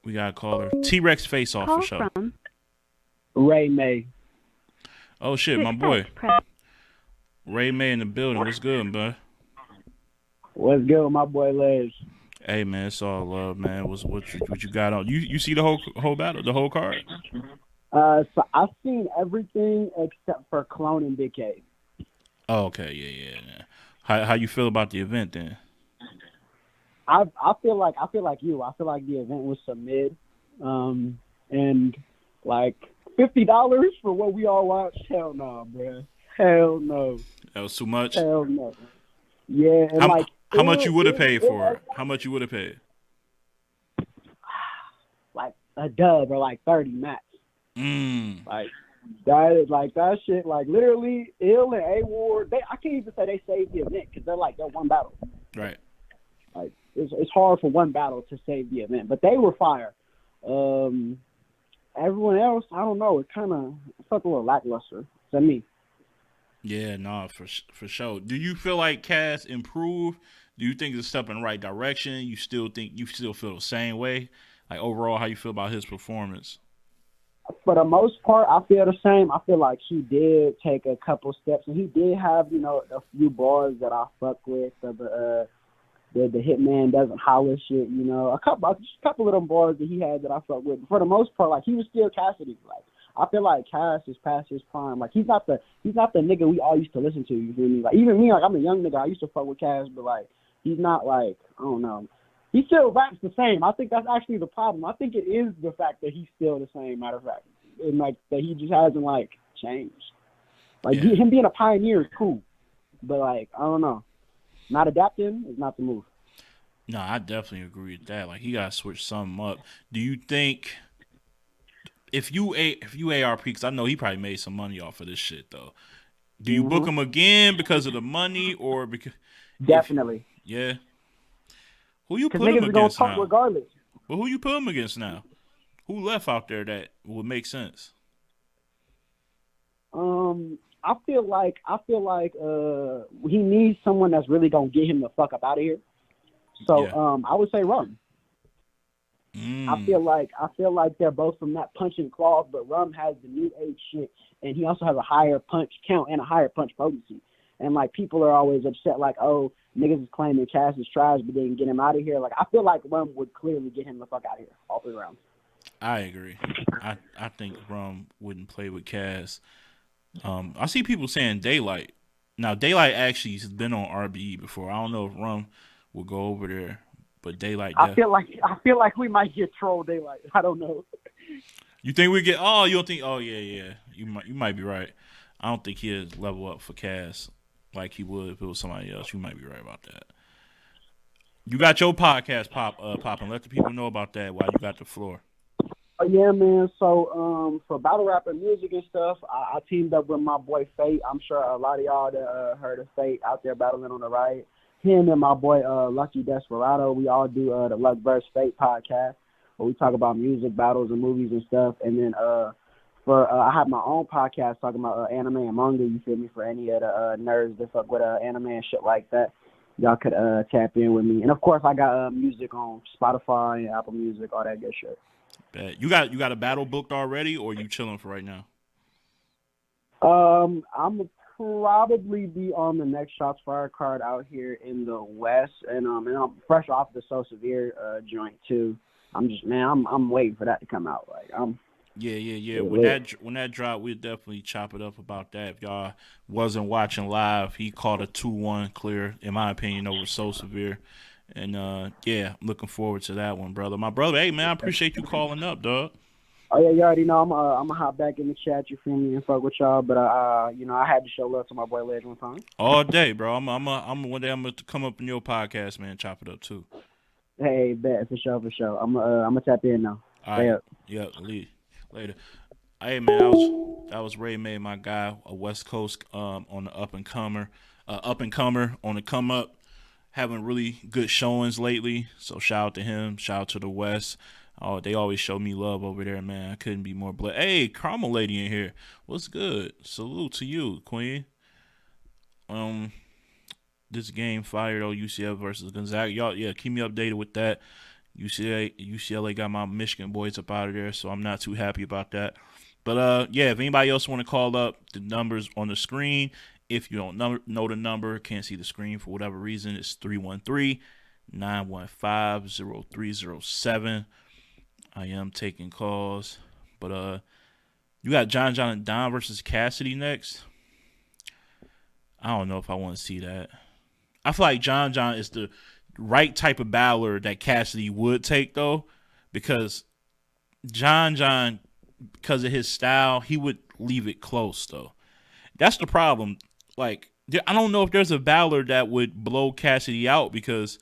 We got a caller. T-Rex face off for sure. Ray May. Oh shit, my boy. Ray May in the building. What's good, bud? What's good with my boy Les? Hey man, it's all love, man. What you got on? You see the whole battle, the whole card? So I've seen everything except for Clone and Big K. Oh, okay, yeah. How you feel about the event then? I feel like you. I feel like the event was some mid, and like $50 for what we all watched. Hell no, bro. Hell no. That was too much. Hell no. Yeah, and How like how much you would have paid for it? How much you would have paid? like a dub or like 30 max. Mm. Like that is like that shit. Like literally, Ill and A Ward. I can't even say they saved the event because they're one battle. Right. Like it's hard for one battle to save the event, but they were fire. Everyone else, I don't know. It felt a little lackluster to me. Yeah, no, for sure. Do you feel like Cass improved? Do you think it's a step in the right direction? You still feel the same way? Like overall, how you feel about his performance? For the most part, I feel the same. I feel like he did take a couple steps, and he did have a few bars that I fuck with. The Hitman doesn't holler shit. A couple of them bars that he had that I fuck with. But for the most part, like he was still Cassidy. Like I feel like Cass is past his prime. Like he's not the nigga we all used to listen to. You feel me? Like even me, like I'm a young nigga. I used to fuck with Cass, but like he's not like I don't know. He still raps the same. I think that's actually the problem. I think it is the fact that he's still the same. Matter of fact, and like that he just hasn't like changed. Like Yeah. him being a pioneer is cool, but like I don't know, not adapting is not the move. No, I definitely agree with that. Like he got to switch something up. Do you think if you ARP, because I know he probably made some money off of this shit though. Do you book Mm-hmm. him again because of the money or because if Definitely, yeah? Who you because put him niggas is gonna against talk now? regardless. But who you put him against now? Who left out there that would make sense? I feel like he needs someone that's really gonna get him the fuck up out of here. So Yeah. I would say Rum. Mm. I feel like they're both from that punch and claws, but Rum has the new age shit, and he also has a higher punch count and a higher punch potency. And like people are always upset, like, oh, niggas is claiming Cass is trash, but they can get him out of here. Like I feel like Rum would clearly get him the fuck out of here, all 3 rounds. I agree. I think Rum wouldn't play with Cass. I see people saying Daylight. Now Daylight actually has been on RBE before. I don't know if Rum will go over there, but Daylight I feel like we might get troll daylight. I don't know. You think we get? Oh, you don't think? Oh, yeah. You might be right. I don't think he'd level up for Cass like he would if it was somebody else. You might be right about that. You got your podcast popping. Let the people know about that while you got the floor. Oh yeah, man. So for battle rap and music and stuff, I teamed up with my boy Fate. I'm sure a lot of y'all that heard of Fate out there battling on the right. Him and my boy Lucky Desperado, we all do the Luck vs. Fate podcast where we talk about music, battles, and movies and stuff. And then for I have my own podcast talking about anime and manga. You feel me? For any of the nerds that fuck with anime and shit like that, y'all could tap in with me. And of course, I got music on Spotify and Apple Music, all that good shit. Bet. You got a battle booked already, or you chilling for right now? I'm probably be on the next Shots Fire card out here in the West, and I'm fresh off the So Severe joint too. I'm waiting for that to come out. Like I'm Yeah. When lit. that drop, we'll definitely chop it up about that. If y'all wasn't watching live, he called a 2-1 clear, in my opinion, over So Severe. And yeah, I'm looking forward to that one, brother. My brother, hey man, I appreciate you calling up, dog. Oh yeah, you already know I'm gonna hop back in the chat. You feel me and fuck with y'all, but I had to show love to my boy Ledge one time. All day, bro. One day I'm gonna come up in your podcast, man. Chop it up too. Hey, bet for sure, for sure. I'm gonna tap in now. All Stay right. up. Yeah. Later. Hey man, that was Ray May, my guy, a West Coast on the up and comer on the come up, having really good showings lately. So shout out to him. Shout out to the West. Oh, they always show me love over there, man. I couldn't be more blessed. Hey, Carmel lady in here. What's good? Salute to you, Queen. Um, this game fire though, UCF versus Gonzaga. Y'all, yeah, keep me updated with that. UCLA got my Michigan boys up out of there, so I'm not too happy about that. But yeah, if anybody else want to call up, the numbers on the screen. If you don't know the number, can't see the screen for whatever reason, it's 313-915-0307. I am taking calls. But you got John and Don versus Cassidy next. I don't know if I want to see that. I feel like John is the right type of battler that Cassidy would take though, because John, because of his style, he would leave it close though. That's the problem. Like, I don't know if there's a battler that would blow Cassidy out, because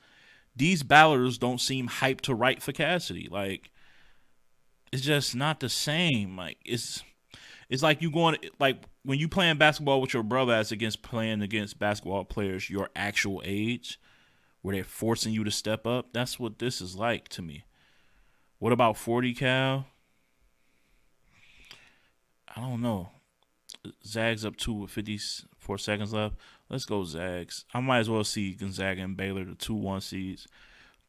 these battlers don't seem hyped to write for Cassidy. Like, it's just not the same. Like, it's like you going, like when you playing basketball with your brother as against playing against basketball players your actual age, where they're forcing you to step up. That's what this is like to me. What about 40 Cal? I don't know. Zags up 2 with 54 seconds left. Let's go Zags. I might as well see Gonzaga and Baylor, the 2-1 seeds.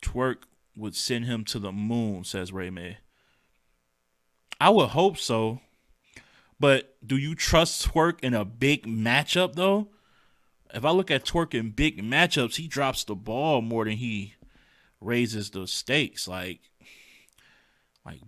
Twerk would send him to the moon, says Ray May. I would hope so. But do you trust Twerk in a big matchup, though? If I look at Twerk in big matchups, he drops the ball more than he raises the stakes. Like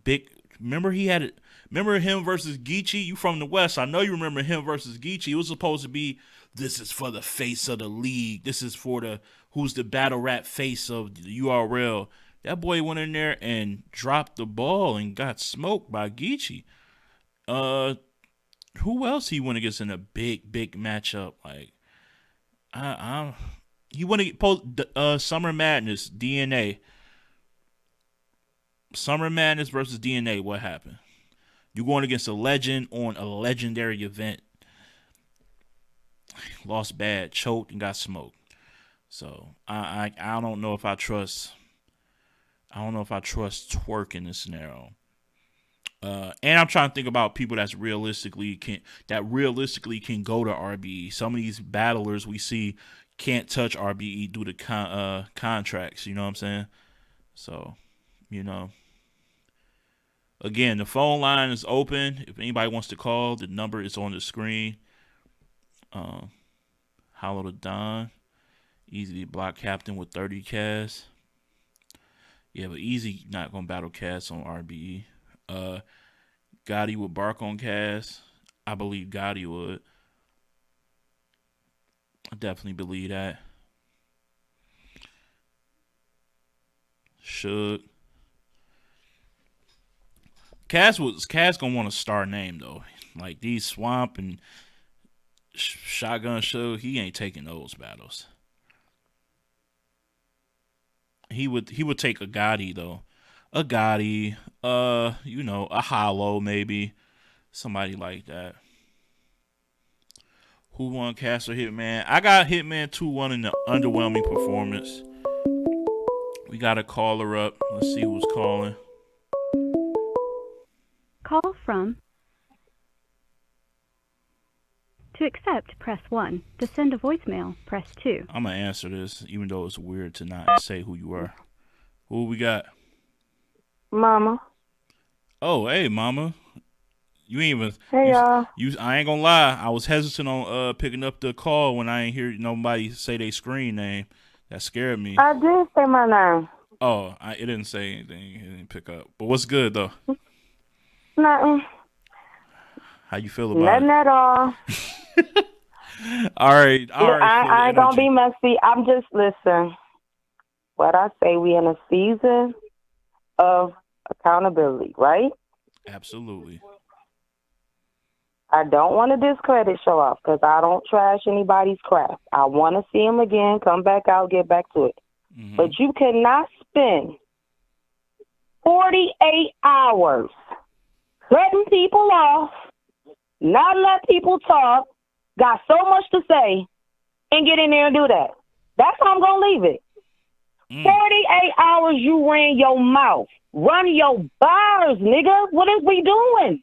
big. Remember him versus Geechee? You from the West. I know you remember him versus Geechee. It was supposed to be, this is for the face of the league. This is for who's the battle rap face of the URL. That boy went in there and dropped the ball and got smoked by Geechee. Who else he went against in a big matchup? Like, he went against Summer Madness, DNA. Summer Madness versus DNA. What happened? You going against a legend on a legendary event. Lost bad, choked, and got smoked. So I don't know if I trust. I don't know if I trust Twerk in this scenario. And I'm trying to think about people that realistically can go to RBE. Some of these battlers we see can't touch RBE due to contracts. You know what I'm saying? So, again, the phone line is open. If anybody wants to call, the number is on the screen. Holla to Don. Easy block captain with 30 Cas. Yeah, but Easy not gonna battle Cas on RBE. Gotti would bark on Cas. I believe Gotti would. I definitely believe that. Should. Cas gonna want a star name though. Like these Swamp and Shotgun Show, he ain't taking those battles. He would take a Gotti though. A Gotti, a Hollow maybe. Somebody like that. Who won Cast or Hitman? I got Hitman 2-1 in the underwhelming performance. We got a caller up. Let's see who's calling. Call from. To accept, press 1. To send a voicemail, press 2. I'm going to answer this, even though it's weird to not say who you are. Who we got? Mama. Oh, hey, Mama. You ain't even. Hey, y'all. I ain't gonna lie. I was hesitant on picking up the call when I ain't hear nobody say their screen name. That scared me. I did say my name. Oh, it didn't say anything. It didn't pick up. But what's good though? Nothing. How you feel about Nothing it? at all. All right. I ain't gonna be messy. I'm just listen. What I say, we in a season of accountability, right? Absolutely. I don't want to discredit Show Off because I don't trash anybody's craft. I want to see him again, come back out, get back to it. Mm-hmm. But you cannot spend 48 hours cutting people off, not let people talk, got so much to say, and get in there and do that. That's how I'm going to leave it. 48 hours you ran your mouth. Run your bars, nigga. What is we doing?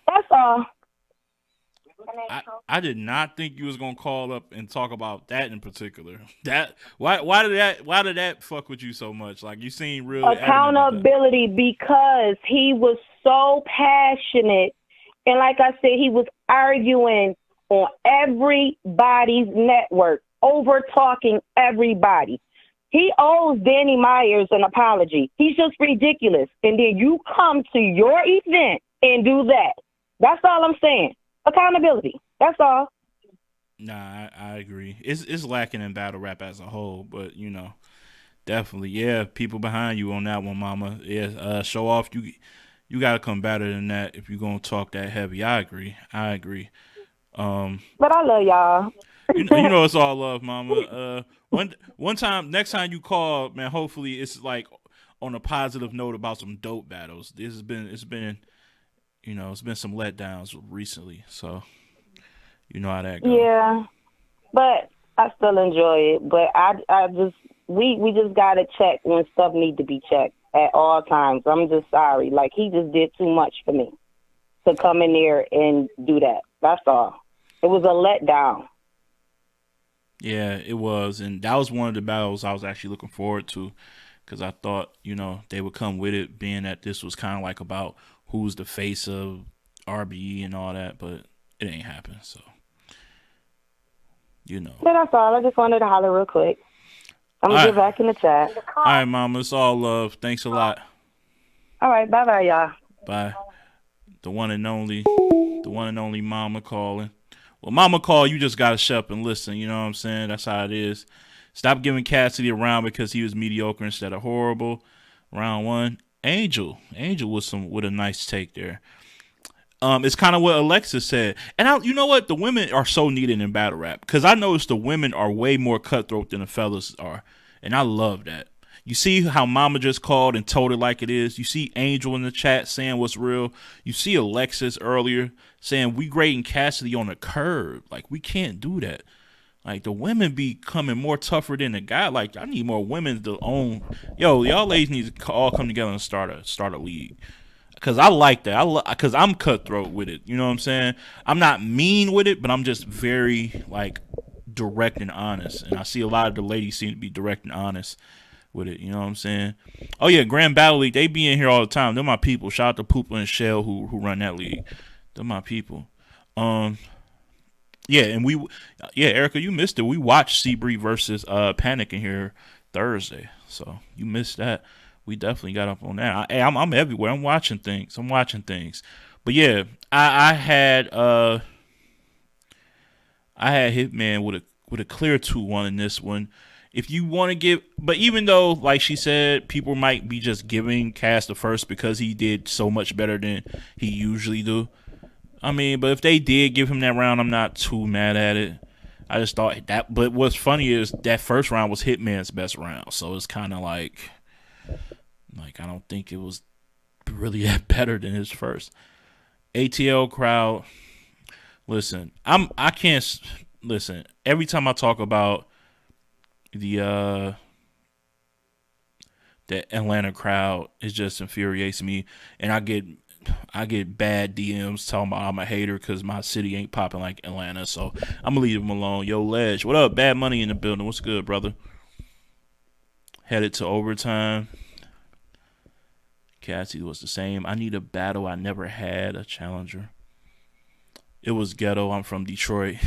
That's all. I did not think you was gonna call up and talk about that in particular. That why did that fuck with you so much? Like you seem real adamant about that. Accountability, because he was so passionate, and like I said, he was arguing on everybody's network, over talking everybody. He owes Danny Myers an apology. He's just ridiculous. And then you come to your event and do that. That's all I'm saying. Accountability. That's all. Nah, I agree. It's lacking in battle rap as a whole, but definitely, yeah. People behind you on that one, Mama. Yeah, show off. You gotta come better than that if you're gonna talk that heavy. I agree. But I love y'all. It's all love, Mama. One time, next time you call, man. Hopefully, it's like on a positive note about some dope battles. It's been some letdowns recently, so you know how that goes. Yeah, but I still enjoy it. But I just we just gotta check when stuff need to be checked at all times. I'm just sorry. Like, he just did too much for me to come in there and do that. That's all. It was a letdown. Yeah, it was, and that was one of the battles I was actually looking forward to, because I thought they would come with it, being that this was kind of like about who's the face of RBE and all that, but it ain't happened. So But that's all. I just wanted to holler real quick. I'm gonna get back in the chat. All right, Mama, it's all love. Thanks a lot. All right, bye, y'all. Bye. The one and only Mama calling. Well, Mama call, you just gotta shut up and listen. You know what I'm saying? That's how it is. Stop giving Cassidy a round because he was mediocre instead of horrible. Round one, Angel with a nice take there. It's kind of what Alexis said, and you know what? The women are so needed in battle rap, because I noticed the women are way more cutthroat than the fellas are, and I love that. You see how Mama just called and told it like it is. You see Angel in the chat saying what's real. You see Alexis earlier saying we grading Cassidy on a curve. Like, we can't do that. Like, the women be coming more tougher than the guy. Like, I need more women to own. Yo, y'all ladies need to all come together and start a league. Because I like that. Because I'm cutthroat with it. You know what I'm saying? I'm not mean with it, but I'm just very, like, direct and honest. And I see a lot of the ladies seem to be direct and honest with it. You know what I'm saying? Oh, yeah, Grand Battle League. They be in here all the time. They're my people. Shout out to Poopa and Shell who run that league. They're my people. Yeah, and Erica, you missed it. We watched Seabree versus Panic in here Thursday. So you missed that. We definitely got up on that. I'm everywhere. I'm watching things. But yeah, I had Hitman with a clear 2-1 in this one. If you want to give, but even though, like she said, people might be just giving Cass the first because he did so much better than he usually do. I mean, but if they did give him that round, I'm not too mad at it. I just thought that. But what's funny is that first round was Hitman's best round, so it's kind of like I don't think it was really that better than his first. ATL crowd, listen, I can't listen. Every time I talk about the Atlanta crowd, it just infuriates me, and I get bad DMs telling me I'm a hater because my city ain't popping like Atlanta. So I'm gonna leave them alone. Yo, Ledge, what up? Bad Money in the building. What's good, brother? Headed to overtime. Cassidy was the same. I need a battle. I never had a challenger. It was ghetto. I'm from Detroit.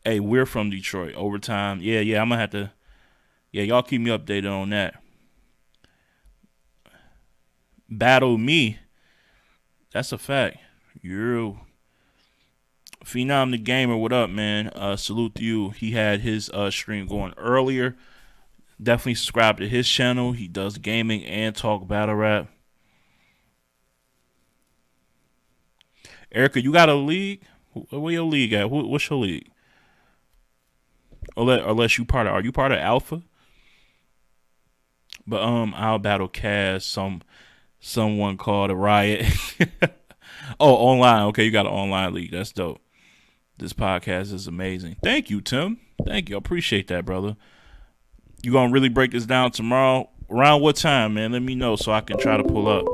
Hey, we're from Detroit. Overtime. Yeah. I'm gonna have to. Yeah, y'all keep me updated on that. Battle me. That's a fact. You. Phenom the Gamer, what up, man? Salute to you. He had his stream going earlier. Definitely subscribe to his channel. He does gaming and talk battle rap. Erica, you got a league? Where your league at? What's your league? Unless you are you part of Alpha? But I'll battle Cass. Someone called a riot. Oh, online. Okay, you got an online league. That's dope. This podcast is amazing. Thank you, Tim. Thank you. I appreciate that, brother. You gonna really break this down tomorrow? Around what time, man? Let me know so I can try to pull up.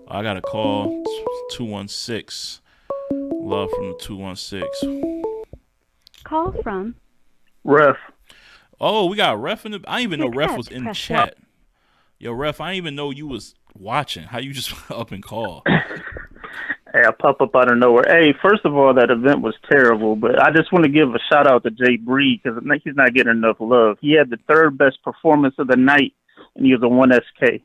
I got a call. 216. Love from the 216. Call from. Ref. Oh, we got Ref in the. I didn't even To know Ref was accept, in the press chat. Yo, Ref, I didn't even know you was watching. How you just up and call? Hey, I pop up out of nowhere. Hey, first of all, that event was terrible, but I just want to give a shout out to Jay Bree because he's not getting enough love. He had the third best performance of the night, and he was a 1SK.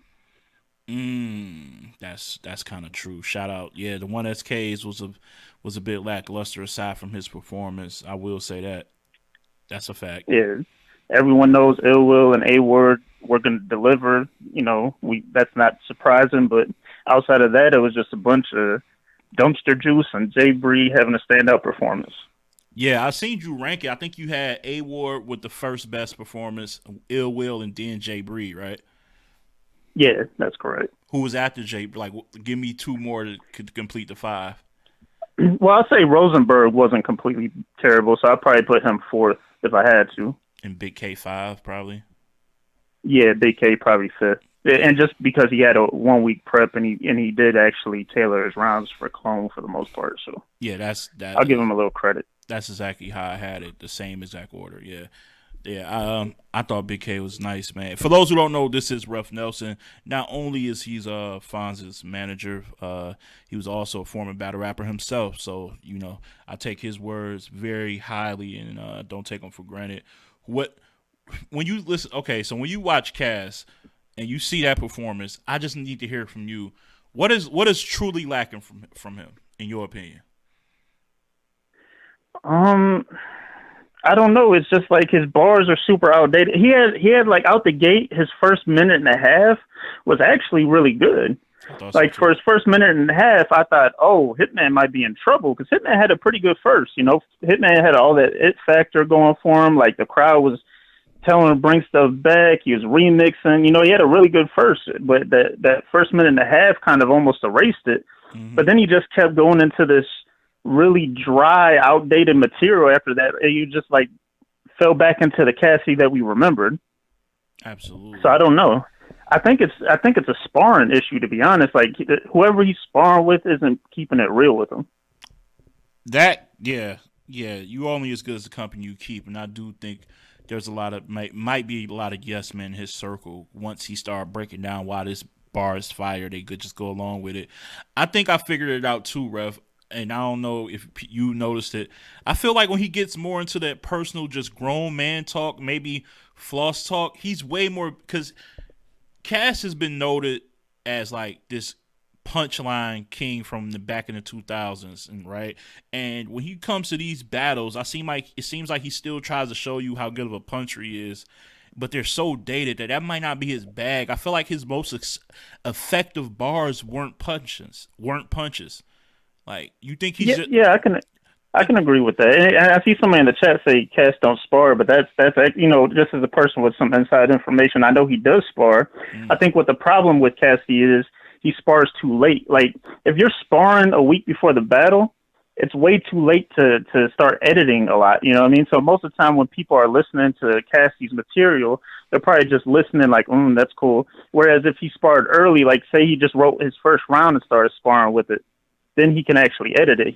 That's kind of true. Shout out, yeah. The 1SKs was a bit lackluster aside from his performance. I will say that. That's a fact. Yeah, everyone knows Ill Will and A Word were going to deliver. You know, that's not surprising, but outside of that, it was just a bunch of dumpster juice and Jay Bree having a standout performance. Yeah, I seen you rank it. I think you had A Ward with the first best performance, Ill Will, and then Jay Bree, right? Yeah, that's correct. Who was after Jay? Like, give me two more to complete the five. Well, I'll say Rosenberg wasn't completely terrible, so I'd probably put him fourth if I had to. And Big K5, probably. Yeah, Big K probably fifth. And just because he had a 1 week prep and he did actually tailor his rounds for clone for the most part, so yeah, that's that. I'll give him a little credit. That's exactly how I had it, the same exact order. Yeah. I thought Big K was nice, man. For those who don't know, this is Ruff Nelson. Not only is he's Fonz's manager, he was also a former battle rapper himself. So I take his words very highly and don't take them for granted. When you listen, okay, so when you watch Cass and you see that performance, I just need to hear from you. What is truly lacking from him, in your opinion? I don't know. It's just like his bars are super outdated. He had like out the gate, his first minute and a half was actually really good. Like for his first minute and a half, I thought, oh, Hitman might be in trouble because Hitman had a pretty good first. Hitman had all that it factor going for him. Like the crowd was telling him to bring stuff back. He was remixing. He had a really good first, but that first minute and a half kind of almost erased it. Mm-hmm. But then he just kept going into this really dry, outdated material after that. And you just like fell back into the Cassidy that we remembered. Absolutely. So I don't know. I think it's a sparring issue, to be honest. Like whoever he's sparring with isn't keeping it real with him. Yeah. You only as good as the company you keep, and I do think there's a lot of might be a lot of yes men in his circle. Once he started breaking down why this bar is fire, they could just go along with it. I think I figured it out too, Rev. And I don't know if you noticed it. I feel like when he gets more into that personal, just grown man talk, maybe floss talk, he's way more, because Cass has been noted as like this punchline king from the back in the 2000s, and right. And when he comes to these battles, it seems like he still tries to show you how good of a puncher he is, but they're so dated that might not be his bag. I feel like his most effective bars weren't punches. Like, you think he's I can agree with that. And I see somebody in the chat say Cass don't spar, but that's just as a person with some inside information, I know he does spar. I think what the problem with Cassidy is he spars too late. Like if you're sparring a week before the battle, it's way too late to start editing a lot. You know what I mean? So most of the time when people are listening to Cassidy's material, they're probably just listening like, that's cool. Whereas if he sparred early, like say he just wrote his first round and started sparring with it, then he can actually edit it.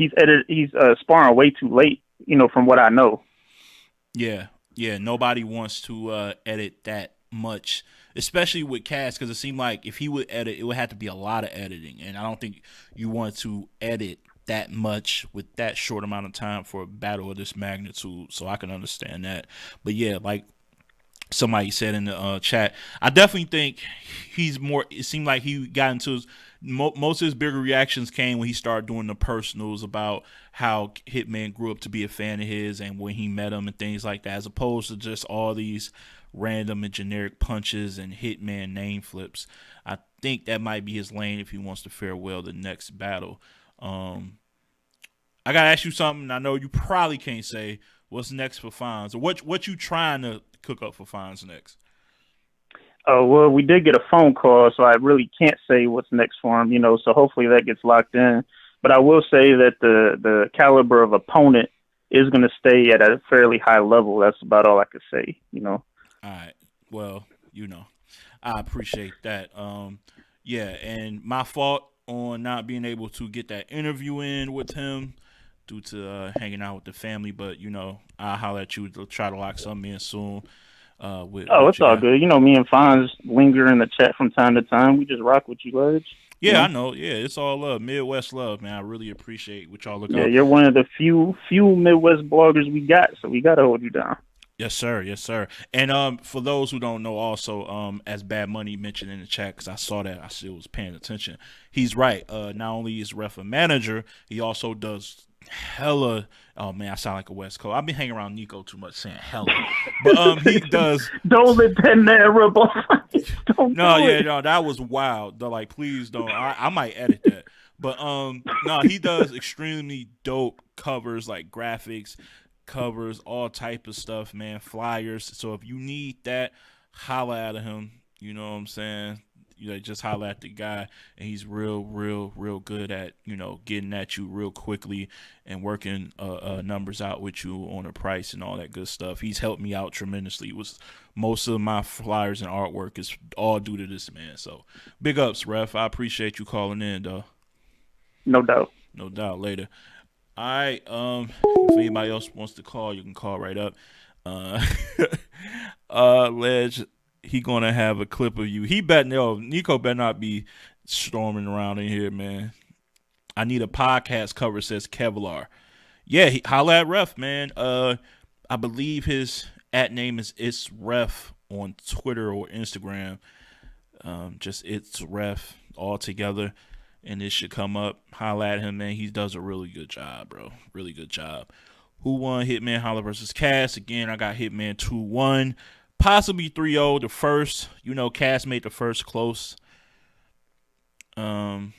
He's sparring way too late, from what I know. Yeah. Nobody wants to edit that much, especially with Cass, because it seemed like if he would edit, it would have to be a lot of editing, and I don't think you want to edit that much with that short amount of time for a battle of this magnitude. So I can understand that. But yeah, like somebody said in the chat, I definitely think he's more. It seemed like he got into most of his bigger reactions came when he started doing the personals about how Hitman grew up to be a fan of his and when he met him and things like that, as opposed to just all these random and generic punches and Hitman name flips. I think that might be his lane if he wants to farewell the next battle. I gotta ask you something. I know you probably can't say what's next for Fonz, or what you trying to cook up for Fonz next. Oh, well, we did get a phone call, so I really can't say what's next for him, so hopefully that gets locked in. But I will say that the caliber of opponent is going to stay at a fairly high level. That's about all I could say, All right. Well, I appreciate that. Yeah, and my fault on not being able to get that interview in with him. due to hanging out with the family. But I'll holler at you to try to lock something in soon. It's all good. Me and Fonz linger in the chat from time to time. We just rock with you, Ledge. Yeah, I know. Yeah, it's all love, Midwest love, man. I really appreciate what y'all look out. Yeah, you're one of the few Midwest bloggers we got, so we gotta hold you down. Yes, sir. Yes, sir. And for those who don't know, also, as Bad Money mentioned in the chat, because I saw that, I still was paying attention. He's right. Not only is ref a manager, he also does hella. Oh man, I sound like a West Coast. I've been hanging around Nico too much saying hella, but he does. Don't let that man rub off. No, that was wild. Like, please don't. I might edit that. But no, he does extremely dope covers, like graphics. Covers, all type of stuff, man, flyers. So if you need that, holla at him. You know what I'm saying? Just holla at the guy, and he's real good at getting at you real quickly and working numbers out with you on a price and all that good stuff. He's helped me out tremendously. It was most of my flyers and artwork is all due to this man. So big ups, ref. I appreciate you calling in, though. No doubt. No doubt. Later. All right. If anybody else wants to call, you can call right up. Ledge, he gonna have a clip of you. Nico better not be storming around in here, man. I need a podcast cover, says Kevlar. Yeah, holla at ref, man. I believe his @name is It's Ref on Twitter or Instagram. Just It's Ref all together. And this should come up. Holla at him, man. He does a really good job, bro. Really good job. Who won Hitman Holla versus Cass? Again, I got Hitman 2-1. Possibly 3-0. The first, Cass made the first close. So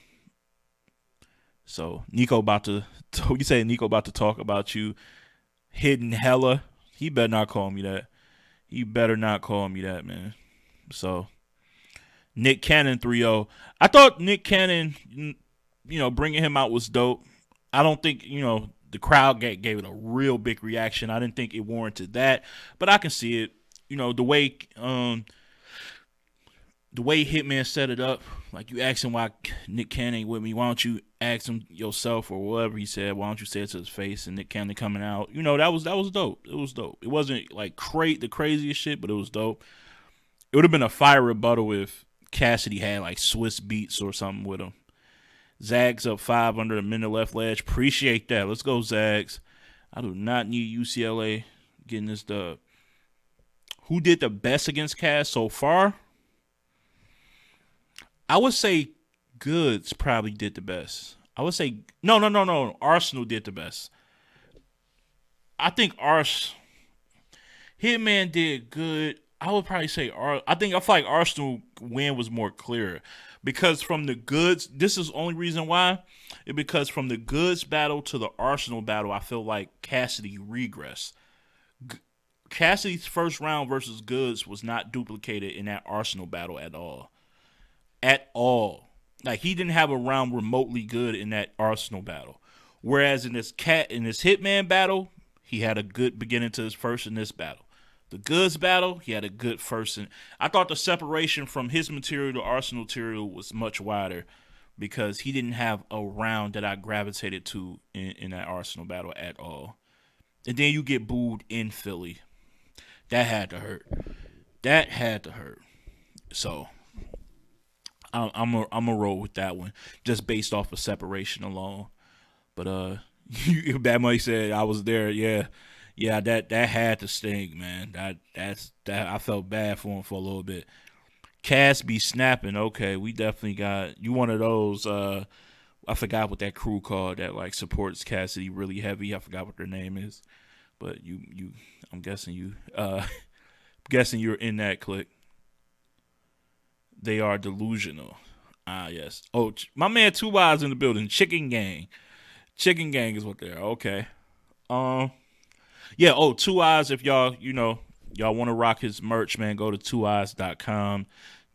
Nico about to you say Nico about to talk about you hitting hella. He better not call me that. He better not call me that, man. So Nick Cannon 3-0. I thought Nick Cannon, bringing him out was dope. I don't think, the crowd gave it a real big reaction. I didn't think it warranted that, but I can see it. The way Hitman set it up, like you ask him why Nick Cannon ain't with me, why don't you ask him yourself or whatever he said, why don't you say it to his face, and Nick Cannon coming out, that was dope. It was dope. It wasn't like the craziest shit, but it was dope. It would have been a fire rebuttal if Cassidy had like Swiss beats or something with him. Zags up 5 under a minute left, Ledge. Appreciate that. Let's go, Zags. I do not need UCLA getting this dub. Who did the best against Cass so far? I would say Goods probably did the best. I would say no. Arsenal did the best. I think Hitman did good. I would probably say I feel like Arsenal win was more clear because from the Goods. This is the only reason why. Because from the Goods battle to the Arsenal battle, I feel like Cassidy regressed. Cassidy's first round versus Goods was not duplicated in that Arsenal battle at all. At all. Like he didn't have a round remotely good in that Arsenal battle. Whereas in this Hitman battle, he had a good beginning to his first in this battle. The Goods battle, he had a good first. And I thought the separation from his material to Arsenal material was much wider because he didn't have a round that I gravitated to in that Arsenal battle at all. And then you get booed in Philly. That had to hurt. So I'm a roll with that one just based off of separation alone. But Bad Money said I was there. Yeah, that had to sting, man. That I felt bad for him for a little bit. Cass be snapping. Okay, we definitely got you one of those. I forgot what that crew called that like supports Cassidy really heavy. I forgot what their name is, but I'm guessing you're in that clique. They are delusional. Ah, yes. Oh, my man, 2 Eyes in the building. Chicken Gang. Chicken Gang is what they are. Okay. Yeah. Oh, 2 Eyes. If y'all want to rock his merch, man, go to 2eyes.com.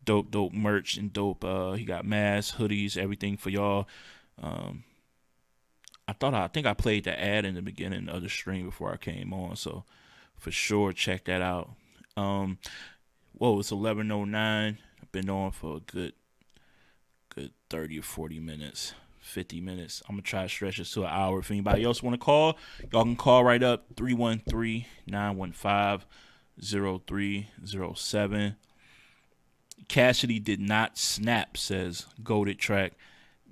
Dope merch and dope. He got masks, hoodies, everything for y'all. I think I played the ad in the beginning of the stream before I came on, so for sure check that out. It's 11:09. I've been on for a good 30 or 40 minutes. 50 minutes. I'm going to try to stretch this to an hour. If anybody else want to call, y'all can call right up 313-915-0307. Cassidy did not snap, says Goated Track.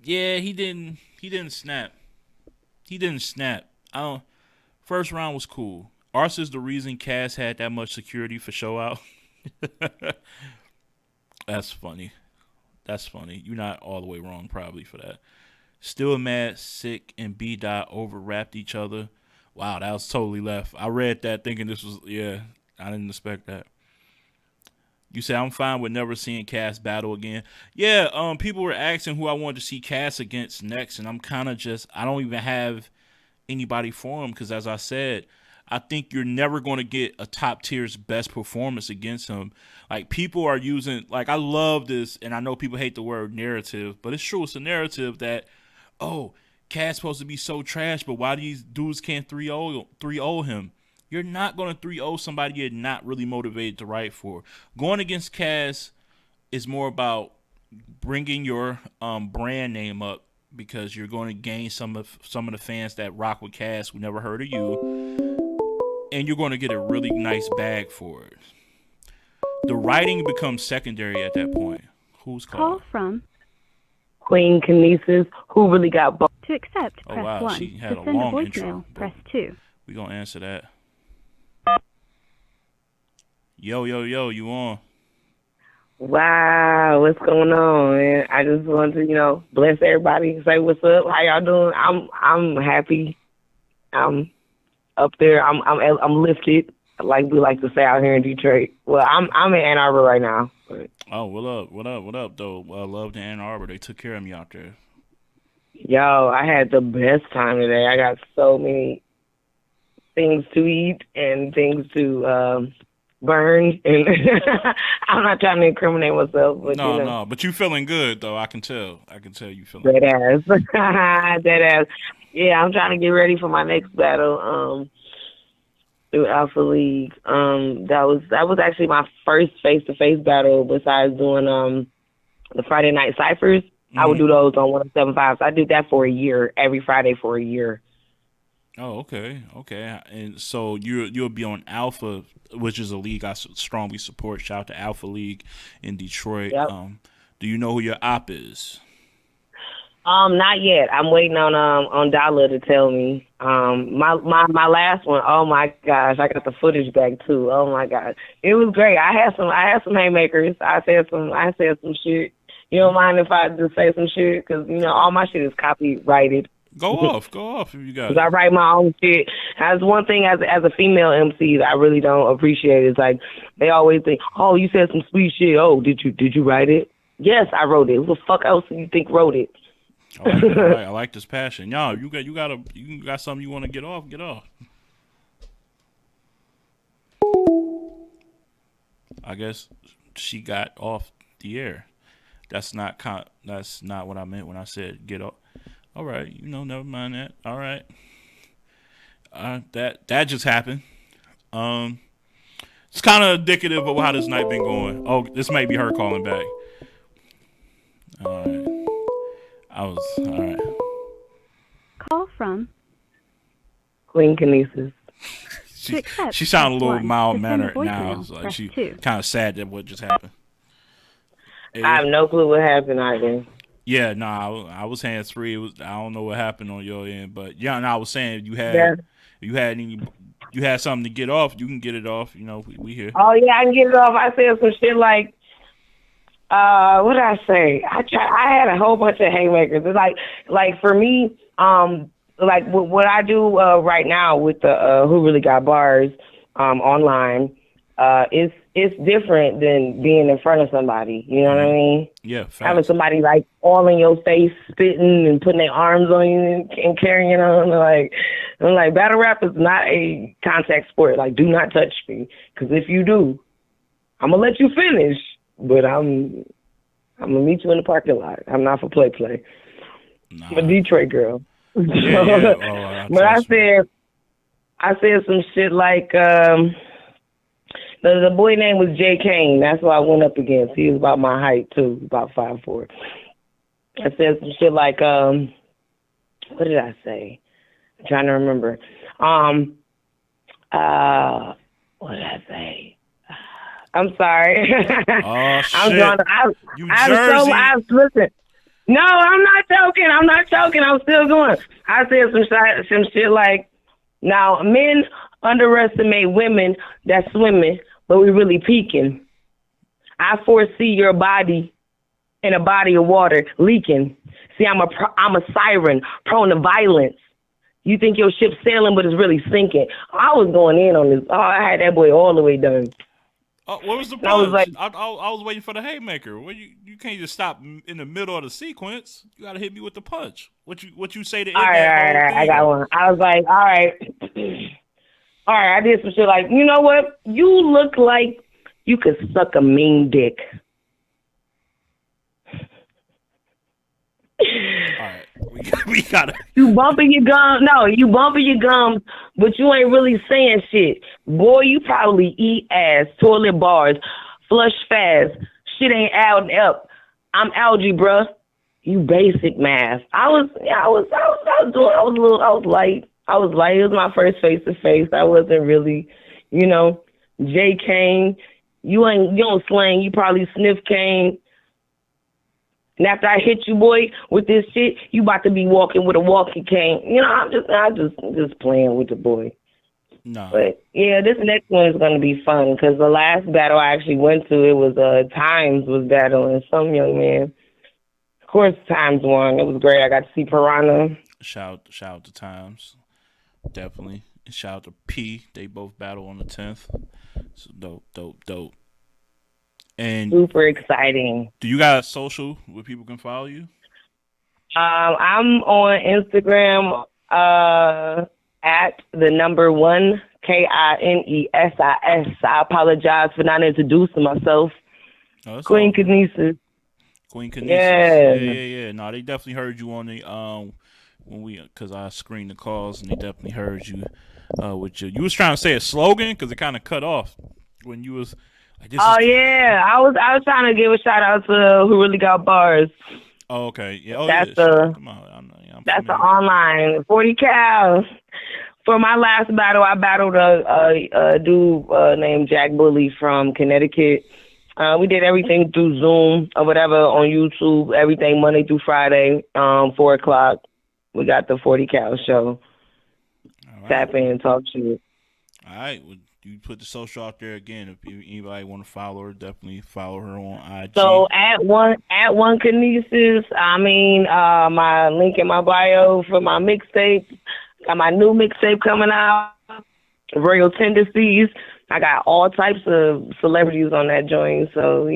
Yeah, he didn't snap. He didn't snap. First round was cool. Arsa's the reason Cass had that much security for show out. That's funny. You're not all the way wrong probably for that. Still mad, Sick, and B-Dot overwrapped each other. Wow, that was totally left. I read that thinking this was, I didn't expect that. You say I'm fine with never seeing Cass battle again. Yeah, people were asking who I wanted to see Cass against next, and I'm kind of I don't even have anybody for him because, as I said, I think you're never going to get a top tier's best performance against him. Like, people are using, like, I love this, and I know people hate the word narrative, but it's true. It's a narrative that, oh, Cass supposed to be so trash, but why these dudes can't 3-0 him? You're not going to 3-0 somebody you're not really motivated to write for. Going against Cass is more about bringing your brand name up because you're going to gain some of the fans that rock with Cass who never heard of you, and you're going to get a really nice bag for it. The writing becomes secondary at that point. Who's calling? Call from Queen Kinesis, who really got both. To accept, press 1. She had To a send a long voicemail, intro. press 2. We're going to answer that. Yo, you on? Wow, what's going on, man? I just want to, bless everybody, say what's up, how y'all doing? I'm happy. I'm up there. I'm lifted, like we like to say out here in Detroit. Well, I'm in Ann Arbor right now. But. Oh, what up, though? Love to Ann Arbor. They took care of me out there. Yo, I had the best time today. I got so many things to eat and things to burn, and I'm not trying to incriminate myself, but no, but you feeling good though. I can tell you feeling dead good. ass. Dead ass. Yeah, I'm trying to get ready for my next battle through Alpha League. That was actually my first face-to-face battle besides doing the Friday night ciphers. Mm-hmm. I would do those on 107.5. So I did that for a year, every Friday for a year. Oh, okay. And so you'll be on Alpha, which is a league I strongly support. Shout out to Alpha League in Detroit. Yep. Do you know who your op is? Not yet. I'm waiting on Dollar to tell me. My last one. Oh my gosh, I got the footage back too. Oh my god, it was great. I had some haymakers. I said some shit. You don't mind if I just say some shit because all my shit is copyrighted. Go off if you got it. I write my own shit. That's one thing as a female MC that I really don't appreciate. Is like they always think, oh, you said some sweet shit. Oh, did you write it? Yes, I wrote it. Who the fuck else do you think wrote it? I like this passion. Y'all, you got something you want to get off? Get off. I guess she got off the air. That's not what I meant when I said get off. All right, never mind that. All right, that just happened. It's kind of indicative of how this night been going. Oh, this might be her calling back. All right, all right. Call from Queen Kinesis. She sounded a little mild mannered voicemail, now. Like press she 2. kind of sad that what just happened. I have no clue what happened either. Yeah, I was hands free. I don't know what happened on your end, but I was saying you had something to get off. You can get it off. We here. Oh yeah, I can get it off. I said some shit like, what did I say? I had a whole bunch of haymakers. It's like for me, like what I do right now with the Who Really Got Bars online, it's different than being in front of somebody. You know what I mean? Yeah. Facts. Having somebody like all in your face, spitting and putting their arms on you and carrying on. I'm like, battle rap is not a contact sport. Like, do not touch me, because if you do, I'm gonna let you finish. But I'm gonna meet you in the parking lot. I'm not for play. Nah. I'm a Detroit girl. Yeah. But I said some shit like the boy name was Jay Kane. That's who I went up against. He was about my height too, about 5'4". I said some shit like What did I say? I'm trying to remember. What did I say? I'm sorry. Oh I'm shit! drawing. You I'm so. Jersey. Listen. No, I'm not joking. I'm not joking. I'm still going. I said some shit like, now men underestimate women that's swimming, but we really peaking. I foresee your body in a body of water leaking. See, I'm a siren prone to violence. You think your ship's sailing, but it's really sinking. I was going in on this. Oh, I had that boy all the way done. Oh, what was the And I was punch? like, I was waiting for the haymaker. Well, you can't just stop in the middle of the sequence. You gotta hit me with the punch. What you say to all end right, that all right, whole all right, I thing? got one. I was like, all right. All right, I did some shit like, you know what? You look like you could suck a mean dick. All right, we gotta. You bumping your gums. No, you bumping your gums, but you ain't really saying shit. Boy, you probably eat ass, toilet bars, flush fast. Shit ain't adding up. I'm algebra. You basic math. I was light. I was light. It was my first face to face. I wasn't really, J Kane. You don't slang. You probably sniff cane. And after I hit you, boy, with this shit, you about to be walking with a walking cane. I'm just playing with the boy. No. But yeah, this next one is gonna be fun because the last battle I actually went to, it was Times was battling some young man. Of course, Times won. It was great. I got to see Piranha. Shout out to Times, definitely. Shout out to P. They both battle on the 10th. So dope. And Super exciting. do you got social where people can follow you? I'm on Instagram at the number 1 KINESIS. I apologize for not introducing myself. Oh, Queen Kinesis. Queen Kinesis. Yeah. Yeah. No, they definitely heard you on the because I screened the calls and they definitely heard you with you. You was trying to say a slogan because it kind of cut off when you was. Yeah, I was trying to give a shout out to Who Really Got Bars. Oh, okay. Yeah. Oh, that's yeah. That's the online 40 cal. For my last battle, I battled a dude named Jack Bully from Connecticut. We did everything through Zoom or whatever on YouTube. Everything Monday through Friday, 4:00. We got the 40 cal show. Right. Tap in and talk shit. All right. Well, you put the social out there again. If anybody want to follow her, definitely follow her on IG. So at one Kinesis, my link in my bio for my mixtape. Got my new mixtape coming out, Royal Tendencies. I got all types of celebrities on that joint, so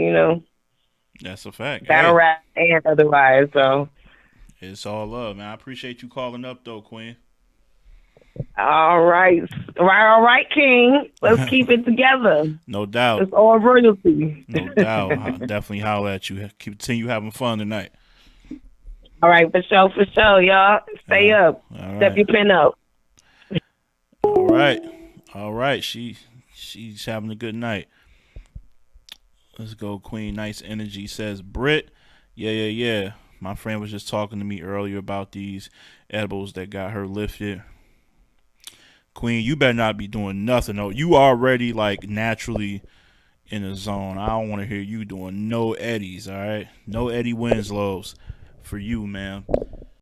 that's a fact. Battle rap and otherwise, so it's all love, man. I appreciate you calling up though, Queen. All right, King. Let's keep it together. No doubt. It's all royalty. No doubt. I'll definitely holler at you. Continue having fun tonight. All right, for sure, y'all. Stay up. All Step right. your pin up. All right. She's having a good night. Let's go, Queen. Nice energy, says Britt. Yeah. My friend was just talking to me earlier about these edibles that got her lifted. Queen, you better not be doing nothing. No, you already naturally in the zone. I don't want to hear you doing no eddies, all right? No Eddie Winslows for you, man.